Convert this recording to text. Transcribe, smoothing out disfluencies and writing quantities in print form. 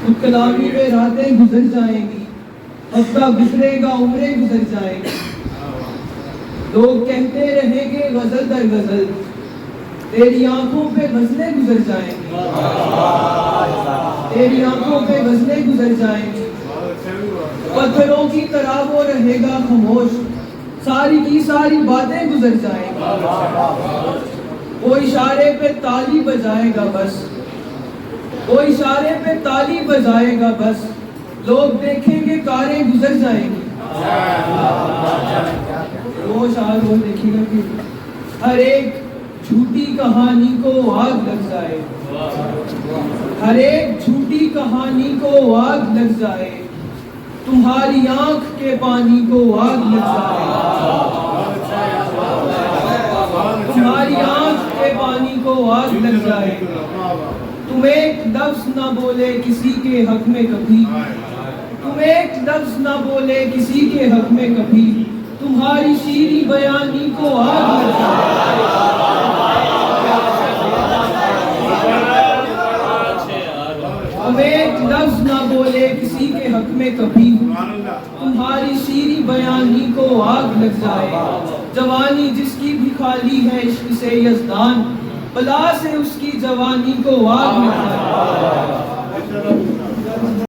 خود کلامی میں راتیں گزر جائیں گی، ہفتہ گزرے گا عمریں گزر جائیں گی، لوگ کہتے رہیں گے غزل در غزل، تیری آنکھوں پہ غزلیں گزر جائیں گی، تیری آنکھوں پہ غزلیں گزر جائیں گی، پتھروں کی طرح وہ رہے گا خاموش، ساری کی ساری باتیں گزر جائیں گی، وہ اشارے پہ تالی بجائے گا بس، وہ اشارے پہ تالی بجائے گا بس، لوگ دیکھیں گے کاریں گزر جائیں گی۔ وہ شاعر وہ دیکھے گا کہ ہر ایک جھوٹی کہانی کو آگ لگ جائے، ہر ایک جھوٹی کہانی کو آگ لگ جائے، تمہاری آنکھ کے پانی کو آگ لگ جائے، تمہاری آنکھ کے پانی کو آگ لگ جائے، تم ایک لفظ نہ بولے کسی کے حق میں کبھی، تم ایک لفظ نہ بولے کسی کے حق میں کبھی، تمہاری شیریں بیانی کو آگ لگ جائے، تم ایک لفظ نہ بولے کسی کے حق میں کبھی، تمہاری شیریں بیانی کو آگ لگ جائے، جوانی جس کی بھی خالی ہے عشق سے یزدان، بلا سے اس کی جوانی کو آگ لگ جائے۔